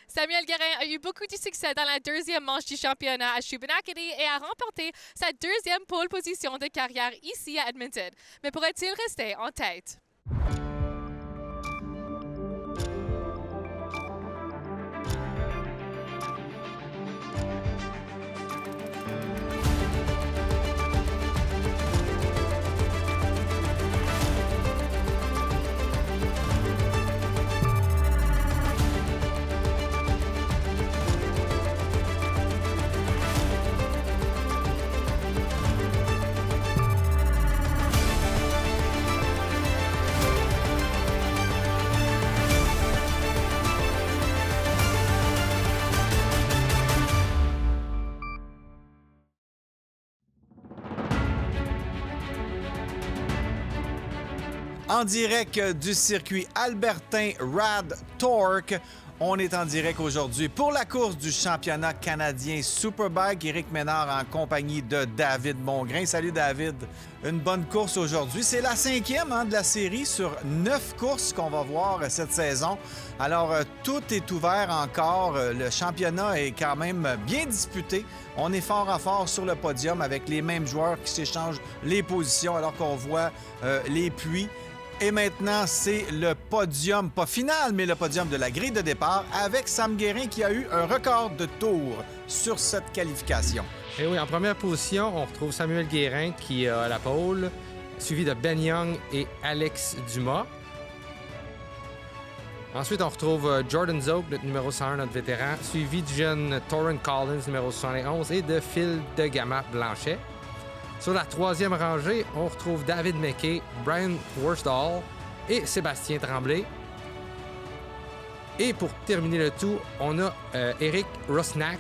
Samuel Guérin a eu beaucoup de succès dans la deuxième manche du championnat à Shubenacadie et a remporté sa deuxième pole position de carrière ici à Edmonton. Mais pourrait-il rester en tête? En direct du circuit albertain Rad Torque, on est en direct aujourd'hui pour la course du championnat canadien Superbike. Éric Ménard en compagnie de David Mongrain. Salut David. Une bonne course aujourd'hui. C'est la 5e de la série sur 9 courses qu'on va voir cette saison. Alors, tout est ouvert encore. Le championnat est quand même bien disputé. On est fort à fort sur le podium avec les mêmes joueurs qui s'échangent les positions alors qu'on voit les pluies. Et maintenant, c'est le podium, pas final, mais le podium de la grille de départ avec Sam Guérin qui a eu un record de tours sur cette qualification. Et oui, en première position, on retrouve Samuel Guérin qui a la pole, suivi de Ben Young et Alex Dumas. Ensuite, on retrouve Jordan Zoke, notre numéro 101, notre vétéran, suivi du jeune Torrent Collins, numéro 71, et de Phil de Gama Blanchet. Sur la troisième rangée, on retrouve David McKay, Brian Worsthall et Sébastien Tremblay. Et pour terminer le tout, on a Eric Rosnack,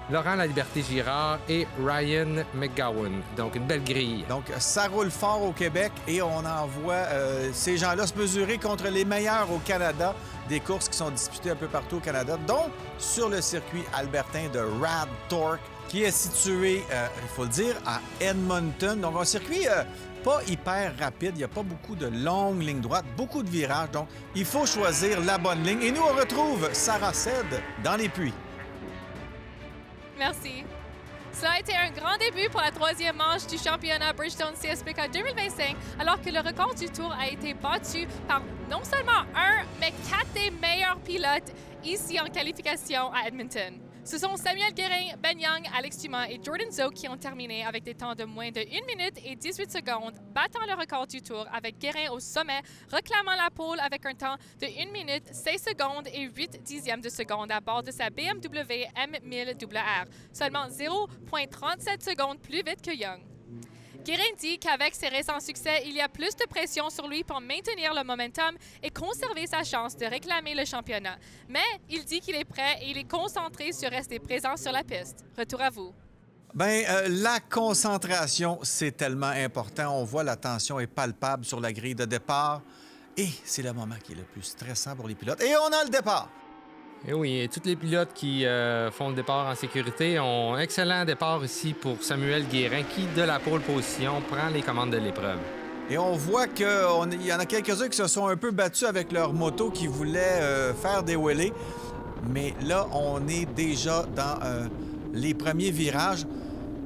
Laurent Laliberté-Girard et Ryan McGowan. Donc, une belle grille. Donc, ça roule fort au Québec et on en voit ces gens-là se mesurer contre les meilleurs au Canada, des courses qui sont disputées un peu partout au Canada, dont sur le circuit albertain de Rad Torque, qui est situé, il faut le dire, à Edmonton. Donc, un circuit pas hyper rapide. Il n'y a pas beaucoup de longues lignes droites, beaucoup de virages. Donc, il faut choisir la bonne ligne. Et nous, on retrouve Sarah Sed dans les puits. Merci. Cela a été un grand début pour la troisième manche du championnat Bridgestone CSPK 2025, alors que le record du tour a été battu par non seulement un, mais 4 des meilleurs pilotes ici en qualification à Edmonton. Ce sont Samuel Guérin, Ben Young, Alex Dumas et Jordan Zoke qui ont terminé avec des temps de moins de 1 minute et 18 secondes, battant le record du tour avec Guérin au sommet, réclamant la pole avec un temps de 1 minute, 16 secondes et 8 dixièmes de seconde à bord de sa BMW M1000RR, seulement 0,37 secondes plus vite que Young. Guérin dit qu'avec ses récents succès, il y a plus de pression sur lui pour maintenir le momentum et conserver sa chance de réclamer le championnat. Mais il dit qu'il est prêt et il est concentré sur rester présent sur la piste. Retour à vous. Bien, la concentration, c'est tellement important. On voit la tension est palpable sur la grille de départ. Et c'est le moment qui est le plus stressant pour les pilotes. Et on a le départ! Et oui, et tous les pilotes qui font le départ en sécurité ont un excellent départ ici pour Samuel Guérin qui, de la pole position, prend les commandes de l'épreuve. Et on voit qu'il y en a quelques-uns qui se sont un peu battus avec leur moto, qui voulaient faire des wheelies. Mais là, on est déjà dans les premiers virages.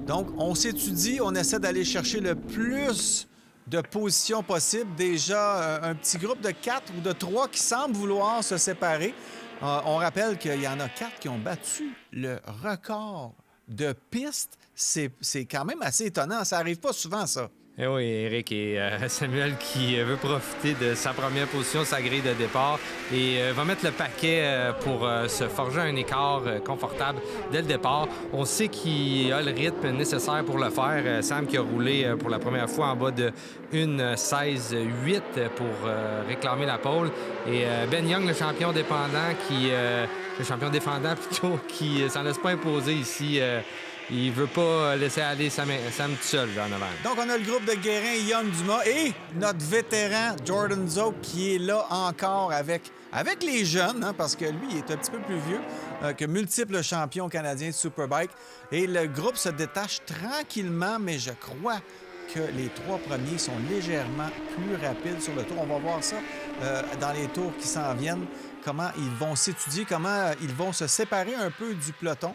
Donc, on s'étudie, on essaie d'aller chercher le plus de positions possibles. Déjà, un petit groupe de 4 ou de 3 qui semblent vouloir se séparer. On rappelle qu'il y en a 4 qui ont battu le record de piste. C'est quand même assez étonnant. Ça n'arrive pas souvent, ça. Et oui, Éric et Samuel qui veut profiter de sa première position, sa grille de départ, et va mettre le paquet pour se forger un écart confortable dès le départ. On sait qu'il a le rythme nécessaire pour le faire. Sam qui a roulé pour la première fois en bas de 1,16,8 pour réclamer la pole. Et Ben Young, le champion défendant, qui s'en laisse pas imposer ici. Il veut pas laisser aller Sam tout seul là, en avant. Donc, on a le groupe de Guérin, Young, Dumas et notre vétéran Jordan Zoke qui est là encore avec les jeunes, parce que lui, il est un petit peu plus vieux que multiples champions canadiens de Superbike. Et le groupe se détache tranquillement, mais je crois que les 3 premiers sont légèrement plus rapides sur le tour. On va voir ça dans les tours qui s'en viennent, comment ils vont s'étudier, comment ils vont se séparer un peu du peloton.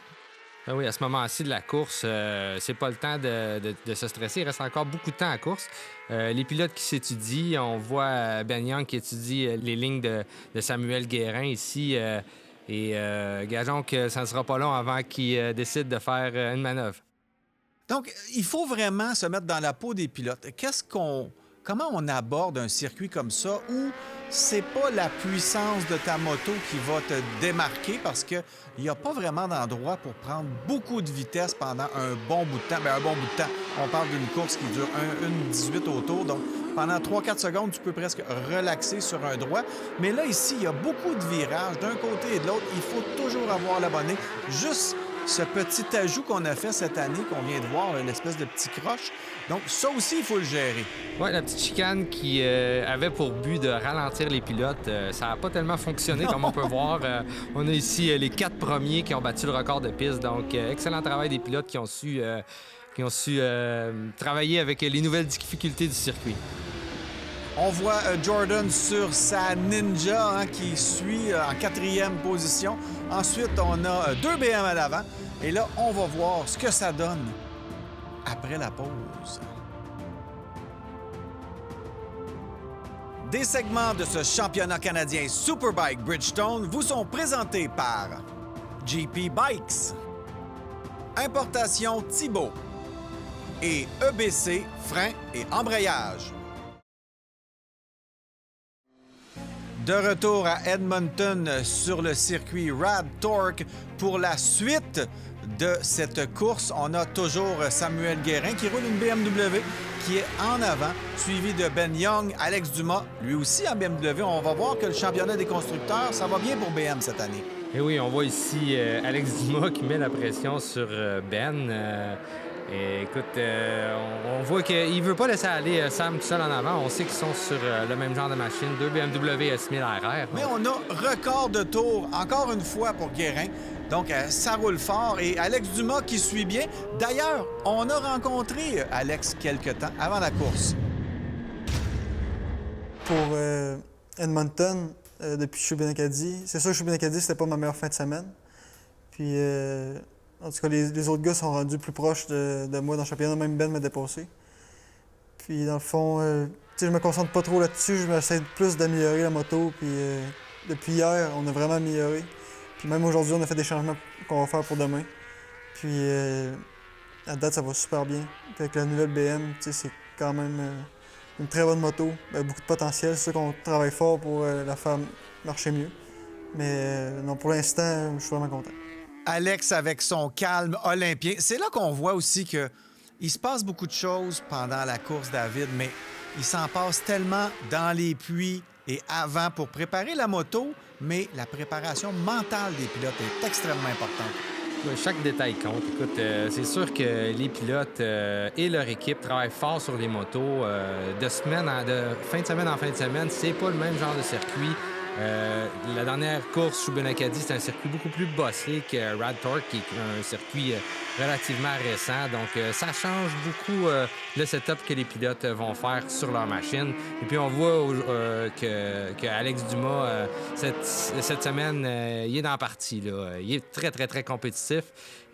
Ah oui, à ce moment-ci de la course, c'est pas le temps de se stresser. Il reste encore beaucoup de temps à la course. Les pilotes qui s'étudient, on voit Ben Young qui étudie les lignes de Samuel Guérin ici. Gageons que ça ne sera pas long avant qu'il décide de faire une manœuvre. Donc, il faut vraiment se mettre dans la peau des pilotes. Comment on aborde un circuit comme ça où c'est pas la puissance de ta moto qui va te démarquer parce qu'il n'y a pas vraiment d'endroit pour prendre beaucoup de vitesse pendant un bon bout de temps. Bien, un bon bout de temps, on parle d'une course qui dure 1,18 autour. Donc, pendant 3-4 secondes, tu peux presque relaxer sur un droit. Mais là, ici, il y a beaucoup de virages d'un côté et de l'autre. Il faut toujours avoir l'abonné. Juste ce petit ajout qu'on a fait cette année, qu'on vient de voir, l'espèce de petit croche. Donc, ça aussi, il faut le gérer. Oui, la petite chicane qui avait pour but de ralentir les pilotes, ça n'a pas tellement fonctionné, comme on peut voir. On a ici les 4 premiers qui ont battu le record de piste. Donc, excellent travail des pilotes qui ont su travailler avec les nouvelles difficultés du circuit. On voit Jordan sur sa Ninja qui suit en 4e position. Ensuite, on a 2 BM à l'avant. Et là, on va voir ce que ça donne après la pause. Des segments de ce championnat canadien Superbike Bridgestone vous sont présentés par GP Bikes, Importation Thibault et EBC Freins et Embrayage. De retour à Edmonton sur le circuit Rad Torque pour la suite de cette course. On a toujours Samuel Guérin qui roule une BMW qui est en avant, suivi de Ben Young, Alex Dumas, lui aussi en BMW. On va voir que le championnat des constructeurs, ça va bien pour BM cette année. Et oui, on voit ici Alex Dumas qui met la pression sur Ben. Écoute, on voit qu'il ne veut pas laisser aller Sam tout seul en avant. On sait qu'ils sont sur le même genre de machine, 2 BMW S1000 RR. Mais on a record de tour, encore une fois, pour Guérin. Donc, ça roule fort. Et Alex Dumas qui suit bien. D'ailleurs, on a rencontré Alex quelque temps avant la course. Pour Edmonton, depuis que je suis Acadie, c'est sûr que je suis Acadie, c'était pas ma meilleure fin de semaine. Puis, en tout cas, les autres gars sont rendus plus proches de moi dans le championnat. Même Ben m'a dépassé. Puis, dans le fond, je me concentre pas trop là-dessus. Je m'essaie plus d'améliorer la moto. Puis, depuis hier, on a vraiment amélioré. Puis, même aujourd'hui, on a fait des changements qu'on va faire pour demain. Puis, à date, ça va super bien. Puis, avec la nouvelle BM, c'est quand même une très bonne moto. Beaucoup de potentiel. C'est sûr qu'on travaille fort pour la faire marcher mieux. Mais non, pour l'instant, je suis vraiment content. Alex avec son calme olympien. C'est là qu'on voit aussi qu'il se passe beaucoup de choses pendant la course, David, mais il s'en passe tellement dans les puits et avant pour préparer la moto, mais la préparation mentale des pilotes est extrêmement importante. Oui, chaque détail compte. Écoute, c'est sûr que les pilotes et leur équipe travaillent fort sur les motos de fin de semaine en fin de semaine. C'est pas le même genre de circuit. La dernière course Shubin Acadie, c'est un circuit beaucoup plus bossé que Rad Torque, qui est un circuit relativement récent. Donc, ça change beaucoup le setup que les pilotes vont faire sur leur machine. Et puis, on voit que Alex Dumas, cette semaine, il est dans la partie. Là. Il est très, très, très compétitif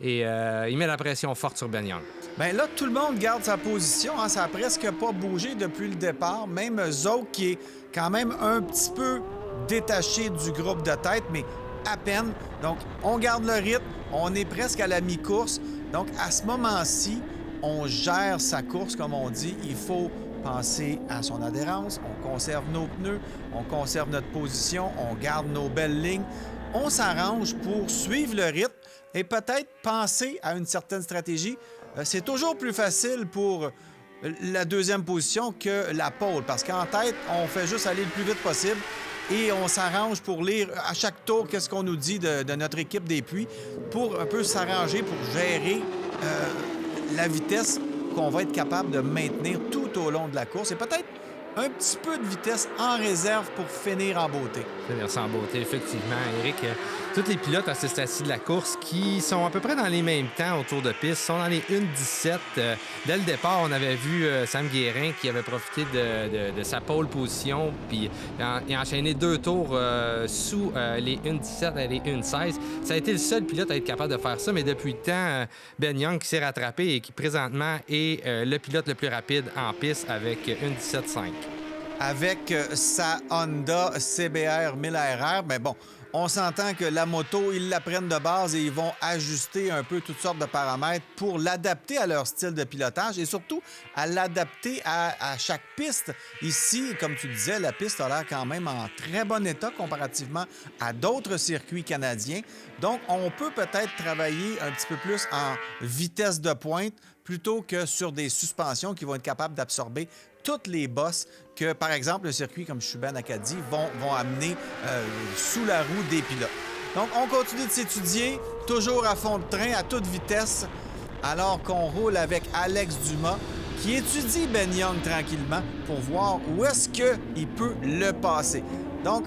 et il met la pression forte sur Ben Young. Bien là, tout le monde garde sa position. Ça n'a presque pas bougé depuis le départ. Même Zouk, qui est quand même un petit peu détaché du groupe de tête, mais à peine. Donc, on garde le rythme. On est presque à la mi-course. Donc, à ce moment-ci, on gère sa course, comme on dit. Il faut penser à son adhérence. On conserve nos pneus. On conserve notre position. On garde nos belles lignes. On s'arrange pour suivre le rythme et peut-être penser à une certaine stratégie. C'est toujours plus facile pour la deuxième position que la pole, parce qu'en tête, on fait juste aller le plus vite possible. Et on s'arrange pour lire à chaque tour qu'est-ce qu'on nous dit de notre équipe des puits pour un peu s'arranger pour gérer la vitesse qu'on va être capable de maintenir tout au long de la course. Et peut-être un petit peu de vitesse en réserve pour finir en beauté. Merci en beauté, effectivement, Éric. Tous les pilotes à ce stade-ci de la course qui sont à peu près dans les mêmes temps autour de piste sont dans les 1:17. Dès le départ, on avait vu Sam Guérin qui avait profité de sa pole position puis il a enchaîné 2 tours sous les 1:17 et les 1:16. Ça a été le seul pilote à être capable de faire ça, mais depuis le temps, Ben Young qui s'est rattrapé et qui présentement est le pilote le plus rapide en piste avec 1:17.5. Avec sa Honda CBR 1000RR, mais bon, on s'entend que la moto, ils la prennent de base et ils vont ajuster un peu toutes sortes de paramètres pour l'adapter à leur style de pilotage et surtout à l'adapter à chaque piste. Ici, comme tu disais, la piste a l'air quand même en très bon état comparativement à d'autres circuits canadiens. Donc, on peut peut-être travailler un petit peu plus en vitesse de pointe plutôt que sur des suspensions qui vont être capables d'absorber toutes les bosses que, par exemple, le circuit comme Shubin-Acadie vont amener sous la roue des pilotes. Donc, on continue de s'étudier, toujours à fond de train, à toute vitesse, alors qu'on roule avec Alex Dumas, qui étudie Ben Young tranquillement pour voir où est-ce qu'il peut le passer. Donc,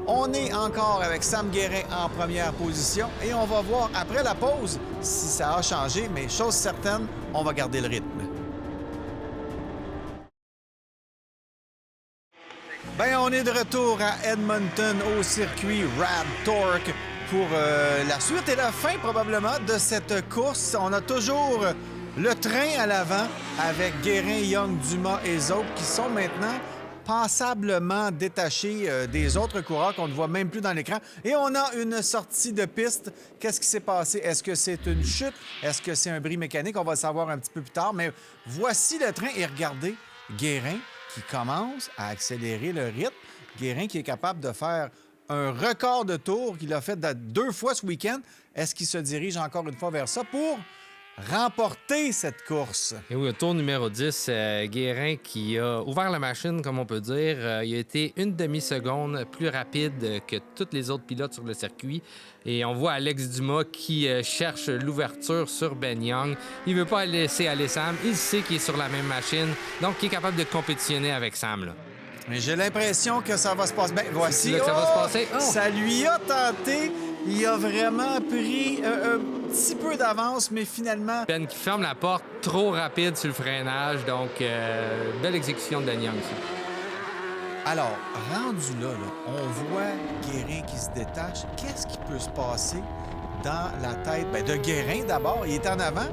on est encore avec Sam Guérin en première position et on va voir après la pause si ça a changé, mais chose certaine, on va garder le rythme. Bien, on est de retour à Edmonton au circuit Rad Torque pour la suite et la fin probablement de cette course. On a toujours le train à l'avant avec Guérin, Young, Dumas et Zaup qui sont maintenant passablement détachés des autres coureurs qu'on ne voit même plus dans l'écran. Et on a une sortie de piste. Qu'est-ce qui s'est passé? Est-ce que c'est une chute? Est-ce que c'est un bris mécanique? On va le savoir un petit peu plus tard. Mais voici le train et regardez, Guérin qui commence à accélérer le rythme. Guérin qui est capable de faire un record de tour qu'il a fait 2 fois ce week-end. Est-ce qu'il se dirige encore une fois vers ça pour remporter cette course? Et oui, au tour numéro 10, Guérin qui a ouvert la machine, comme on peut dire. Il a été une demi-seconde plus rapide que tous les autres pilotes sur le circuit. Et on voit Alex Dumas qui cherche l'ouverture sur Ben Young. Il veut pas laisser aller Sam. Il sait qu'il est sur la même machine, donc il est capable de compétitionner avec Sam, là. Mais j'ai l'impression que ça va se passer. Ben, voici. C'est là que ça va se passer. Oh! Ça lui a tenté. Il a vraiment pris un petit peu d'avance, mais finalement... Ben qui ferme la porte trop rapide sur le freinage. Donc, belle exécution de Ben Young, ça. Alors, rendu là, on voit Guérin qui se détache. Qu'est-ce qui peut se passer dans la tête de Guérin d'abord? Il est en avant.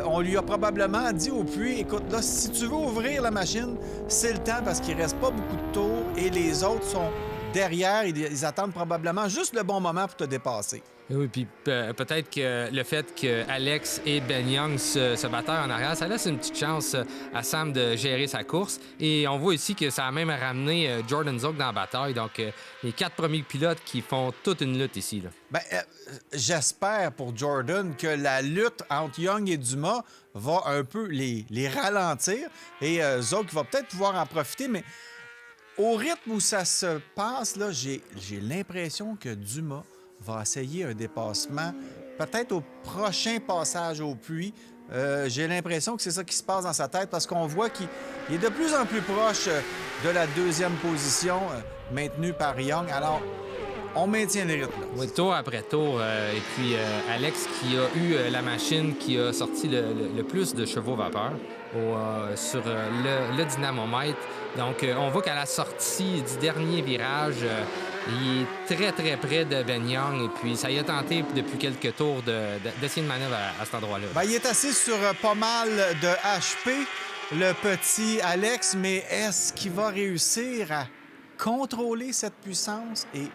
On lui a probablement dit au puits, écoute, là, si tu veux ouvrir la machine, c'est le temps parce qu'il reste pas beaucoup de tours et les autres sont derrière. Ils attendent probablement juste le bon moment pour te dépasser. Et oui, puis peut-être que le fait que Alex et Ben Young se battent en arrière, ça laisse une petite chance à Sam de gérer sa course. Et on voit ici que ça a même ramené Jordan Zog dans la bataille. Donc, les 4 premiers pilotes qui font toute une lutte ici, là. Bien, j'espère pour Jordan que la lutte entre Young et Dumas va un peu les ralentir. Et Zog va peut-être pouvoir en profiter, mais au rythme où ça se passe, là, j'ai l'impression que Dumas va essayer un dépassement, peut-être au prochain passage au puits. J'ai l'impression que c'est ça qui se passe dans sa tête parce qu'on voit qu'il est de plus en plus proche de la 2e position maintenue par Young. Alors, on maintient le rythme. Oui, tour après tour. Et puis, Alex qui a eu la machine qui a sorti le plus de chevaux vapeur sur le dynamomètre. Donc, on voit qu'à la sortie du dernier virage, il est très, très près de Ben Young. Et puis, ça y a tenté depuis quelques tours d'essayer une manœuvre à cet endroit-là. Bien, il est assis sur pas mal de HP, le petit Alex, mais est-ce qu'il va réussir à contrôler cette puissance et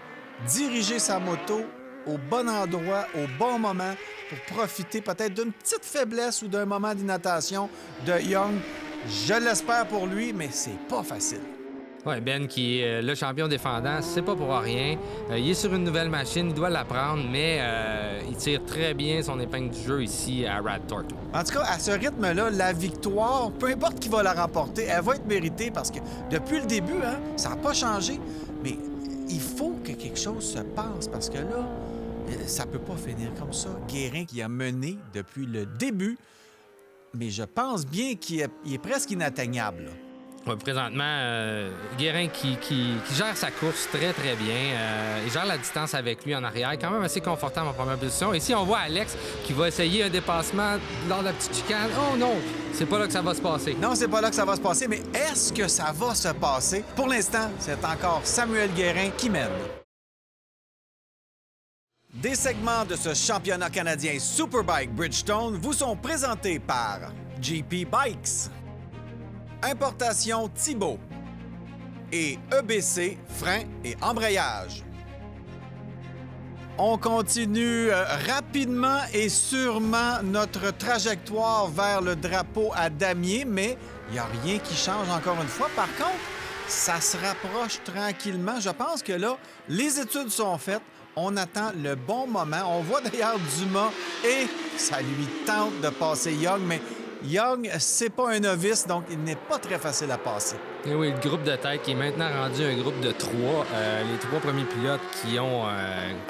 diriger sa moto au bon endroit, au bon moment, pour profiter peut-être d'une petite faiblesse ou d'un moment d'inattention de Young? Je l'espère pour lui, mais c'est pas facile. Oui, Ben qui est le champion défendant, c'est pas pour rien. Il est sur une nouvelle machine, il doit l'apprendre, mais il tire très bien son épingle du jeu ici à Rad Torque. En tout cas, à ce rythme-là, la victoire, peu importe qui va la remporter, elle va être méritée parce que depuis le début, ça n'a pas changé. Mais il faut que quelque chose se passe parce que là, ça peut pas finir comme ça. Guérin qui a mené depuis le début, mais je pense bien qu'il est presque inatteignable, là. Ouais, présentement, Guérin qui gère sa course très, très bien. Il gère la distance avec lui en arrière, quand même assez confortable en première position. Ici, on voit Alex qui va essayer un dépassement lors de la petite chicane. Oh non, c'est pas là que ça va se passer. Non, c'est pas là que ça va se passer, mais est-ce que ça va se passer? Pour l'instant, c'est encore Samuel Guérin qui mène. Des segments de ce championnat canadien Superbike Bridgestone vous sont présentés par GP Bikes, Importation Thibault et EBC Freins et Embrayage. On continue rapidement et sûrement notre trajectoire vers le drapeau à damier, mais il n'y a rien qui change encore une fois. Par contre, ça se rapproche tranquillement. Je pense que là, les études sont faites. On attend le bon moment. On voit d'ailleurs Dumas et ça lui tente de passer Young, mais Young, c'est pas un novice, donc il n'est pas très facile à passer. Et oui, le groupe de tête qui est maintenant rendu un groupe de 3. Les 3 premiers pilotes qui ont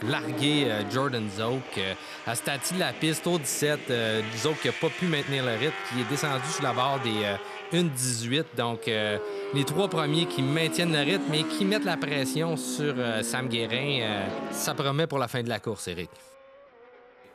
largué Jordan Zoke à ce stade de la piste au 17. Zoke qui n'a pas pu maintenir le rythme, qui est descendu sur la barre des 1,18. Donc, les 3 premiers qui maintiennent le rythme et qui mettent la pression sur Sam Guérin, ça promet pour la fin de la course, Éric.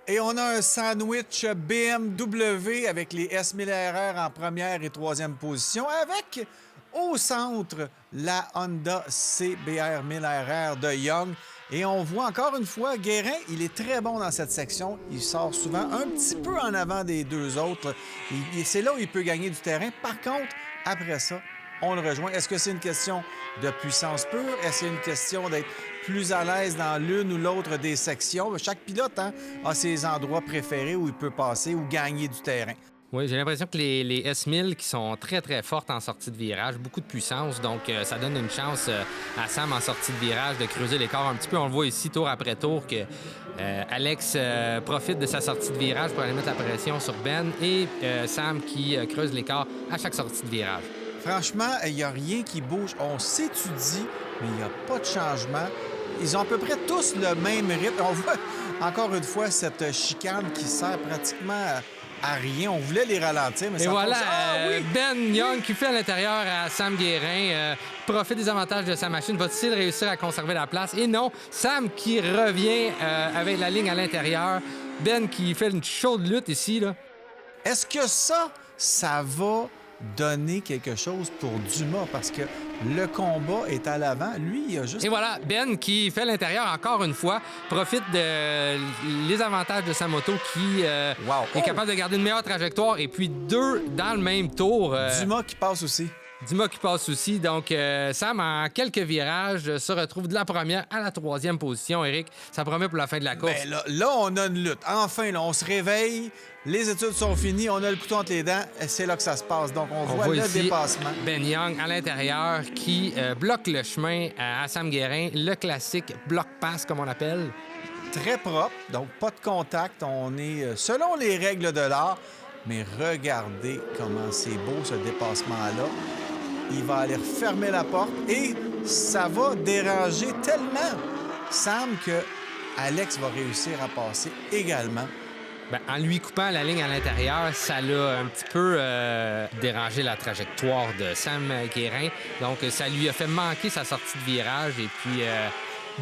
Et on a un sandwich BMW avec les S1000RR en première et troisième position, avec au centre la Honda CBR 1000RR de Young. Et on voit encore une fois, Guérin, il est très bon dans cette section. Il sort souvent un petit peu en avant des 2 autres. C'est là où il peut gagner du terrain. Par contre, après ça, on le rejoint. Est-ce que c'est une question de puissance pure? Est-ce que c'est une question d'être plus à l'aise dans l'une ou l'autre des sections? Chaque pilote a ses endroits préférés où il peut passer ou gagner du terrain. Oui, j'ai l'impression que les S1000 qui sont très, très fortes en sortie de virage, beaucoup de puissance, donc ça donne une chance à Sam en sortie de virage de creuser l'écart un petit peu. On le voit ici, tour après tour, que Alex profite de sa sortie de virage pour aller mettre la pression sur Ben et Sam qui creuse l'écart à chaque sortie de virage. Franchement, il n'y a rien qui bouge. On s'étudie, mais il n'y a pas de changement. Ils ont à peu près tous le même rythme. On voit encore une fois cette chicane qui sert pratiquement à rien. On voulait les ralentir, mais et ça voilà, oui! Ben Young qui fait à l'intérieur à Sam Guérin, profite des avantages de sa machine. Va-t-il réussir à conserver la place? Et non, Sam qui revient avec la ligne à l'intérieur. Ben qui fait une chaude lutte ici, là. Est-ce que ça va donner quelque chose pour Dumas? Parce que le combat est à l'avant. Lui, il a juste... Et voilà, Ben qui fait l'intérieur encore une fois, profite les avantages de sa moto qui est capable de garder une meilleure trajectoire. Et puis 2 dans le même tour. Dumas qui passe aussi. Dumas qui passe aussi. Donc, Sam, en quelques virages, se retrouve de la première à la 3e position. Éric, ça promet pour la fin de la course. Bien, là, on a une lutte. Enfin, là, on se réveille. Les études sont finies. On a le couteau entre les dents. C'est là que ça se passe. Donc, on voit le ici dépassement. Ben Young à l'intérieur qui bloque le chemin à Sam Guérin. Le classique bloc-pass, comme on l'appelle. Très propre. Donc, pas de contact. On est selon les règles de l'art. Mais regardez comment c'est beau, ce dépassement-là. Il va aller refermer la porte et ça va déranger tellement Sam que Alex va réussir à passer également. Bien, en lui coupant la ligne à l'intérieur, ça l'a un petit peu dérangé la trajectoire de Sam Guérin. Donc, ça lui a fait manquer sa sortie de virage et puis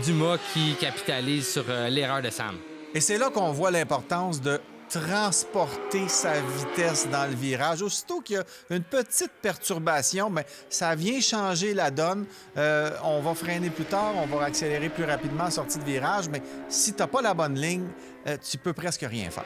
Dumas qui capitalise sur l'erreur de Sam. Et c'est là qu'on voit l'importance de transporter sa vitesse dans le virage. Aussitôt qu'il y a une petite perturbation, mais ça vient changer la donne. On va freiner plus tard, on va accélérer plus rapidement en sortie de virage, mais si tu n'as pas la bonne ligne, tu peux presque rien faire.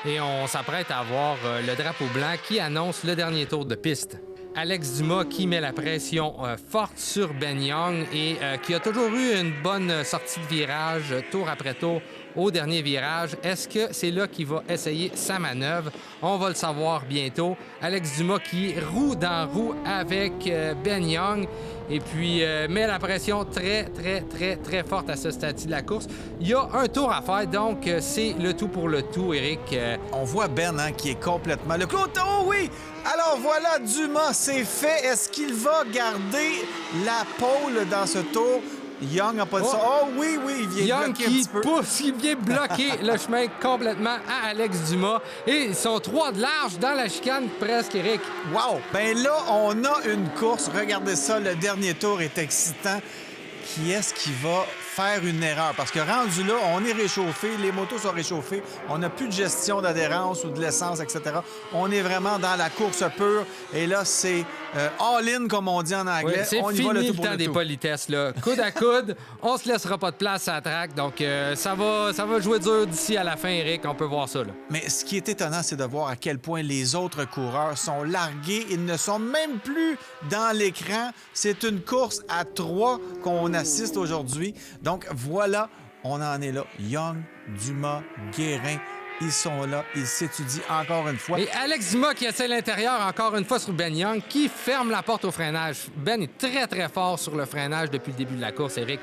Et on s'apprête à avoir le drapeau blanc qui annonce le dernier tour de piste. Alex Dumas qui met la pression forte sur Ben Young et qui a toujours eu une bonne sortie de virage, tour après tour, au dernier virage. Est-ce que c'est là qu'il va essayer sa manœuvre? On va le savoir bientôt. Alex Dumas qui roue dans roue avec Ben Young et puis met la pression très, très, très, très forte à ce stade de la course. Il y a un tour à faire, donc c'est le tout pour le tout, Éric. On voit Ben qui est complètement... Le clou, oh oui! Alors voilà, Dumas, c'est fait. Est-ce qu'il va garder la pole dans ce tour? Young n'a pas dit ça. Oh oui, il vient Young bloquer un qui petit peu. pousse, il vient bloquer le chemin complètement à Alex Dumas. Et ils sont 3 de large dans la chicane presque, Éric. Wow! Ben là, on a une course. Regardez ça, le dernier tour est excitant. Qui est-ce qui va faire une erreur? Parce que rendu là, on est réchauffé, les motos sont réchauffées, on n'a plus de gestion d'adhérence ou de l'essence, etc. On est vraiment dans la course pure. Et là, c'est all-in, comme on dit en anglais. Oui, c'est on y fini va le le tout pour temps le des tout. politesses, là. Coude à coude, on se laissera pas de place à la track. Donc, ça va jouer dur d'ici à la fin, Éric. On peut voir ça, là. Mais ce qui est étonnant, c'est de voir à quel point les autres coureurs sont largués. Ils ne sont même plus dans l'écran. C'est une course à 3 qu'on assiste aujourd'hui. Donc voilà, on en est là. Young, Dumas, Guérin, ils sont là. Ils s'étudient encore une fois. Et Alex Dumas qui essaie l'intérieur encore une fois sur Ben Young, qui ferme la porte au freinage. Ben est très, très fort sur le freinage depuis le début de la course, Éric.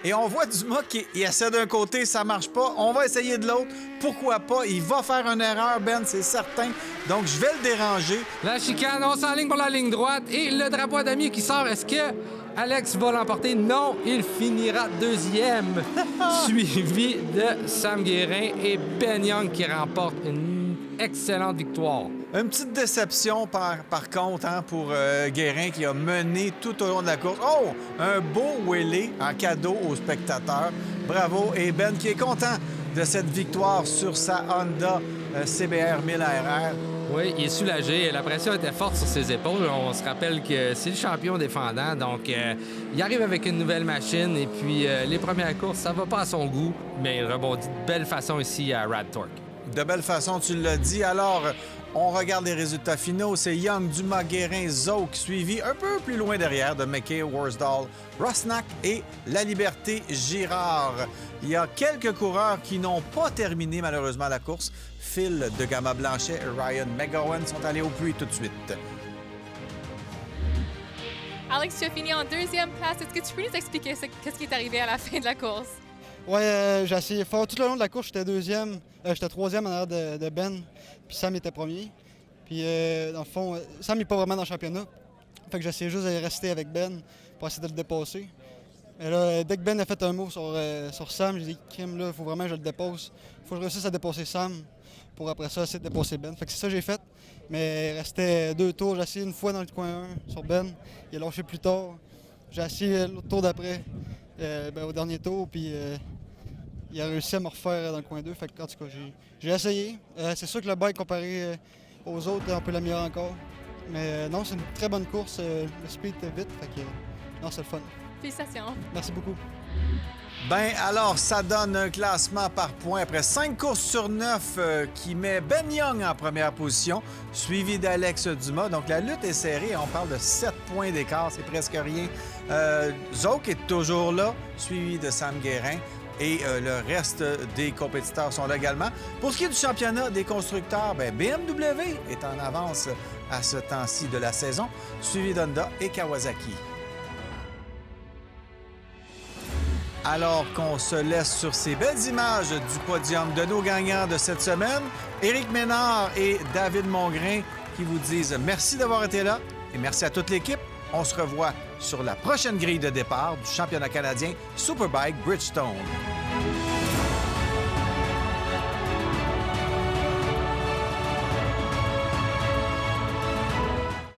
Et on voit Dumas qui essaie d'un côté, ça marche pas. On va essayer de l'autre. Pourquoi pas? Il va faire une erreur, Ben, c'est certain. Donc, je vais le déranger. La chicane, on s'enligne pour la ligne droite. Et le drapeau à damier qui sort. Est-ce que Alex va l'emporter? Non, il finira deuxième. Suivi de Sam Guérin et Ben Young qui remporte une excellente victoire. Une petite déception, par contre, hein, pour Guérin qui a mené tout au long de la course. Oh! Un beau wheelie en cadeau aux spectateurs. Bravo. Et Ben qui est content de cette victoire sur sa Honda CBR 1000 RR. Oui, il est soulagé. La pression était forte sur ses épaules. On se rappelle que c'est le champion défendant. Donc, il arrive avec une nouvelle machine. Et puis, les premières courses, ça va pas à son goût. Mais il rebondit de belle façon ici à Rad Torque. De belle façon, tu l'as dit. Alors, on regarde les résultats finaux. C'est Young, Dumas, Guérin, Zouk, suivi un peu plus loin derrière de McKay, Worsdal, Rosnack et La Liberté Girard. Il y a quelques coureurs qui n'ont pas terminé malheureusement la course. Phil de Gamma Blanchet et Ryan McGowan sont allés au puits tout de suite. Alex, tu as fini en 2e place. Est-ce que tu peux nous expliquer qu'est-ce qui est arrivé à la fin de la course? Ouais, j'ai essayé fort. Tout le long de la course, j'étais 2e. J'étais 3e en arrière de Ben. Puis Sam était premier. Puis, dans le fond, Sam n'est pas vraiment dans le championnat. Fait que j'essayais juste de rester avec Ben pour essayer de le dépasser. Mais là, dès que Ben a fait un mot sur Sam, j'ai dit « Kim, là, il faut vraiment que je le dépasse. Il faut que je réussisse à dépasser Sam pour après ça essayer de dépasser Ben. » Fait que c'est ça que j'ai fait. Mais il restait 2 tours. J'ai essayé une fois dans le coin 1 sur Ben. Il a lâché plus tard. J'ai essayé l'autre tour d'après, au dernier tour. Puis il a réussi à me refaire dans le coin 2. Fait que, en tout cas, j'ai essayé. C'est sûr que le bike comparé aux autres, on peut l'améliorer encore. Mais non, c'est une très bonne course. Le speed était vite. Fait que non, c'est le fun. Félicitations. Merci beaucoup. Ben alors, ça donne un classement par points après 5 courses sur 9 qui met Ben Young en première position, suivi d'Alex Dumas. Donc la lutte est serrée, on parle de 7 points d'écart, c'est presque rien. Zouk est toujours là, suivi de Sam Guérin. Et le reste des compétiteurs sont là également. Pour ce qui est du championnat des constructeurs, ben BMW est en avance à ce temps-ci de la saison, suivi d'Honda et Kawasaki. Alors qu'on se laisse sur ces belles images du podium de nos gagnants de cette semaine, Éric Ménard et David Mongrain qui vous disent merci d'avoir été là et merci à toute l'équipe. On se revoit sur la prochaine grille de départ du championnat canadien Superbike Bridgestone.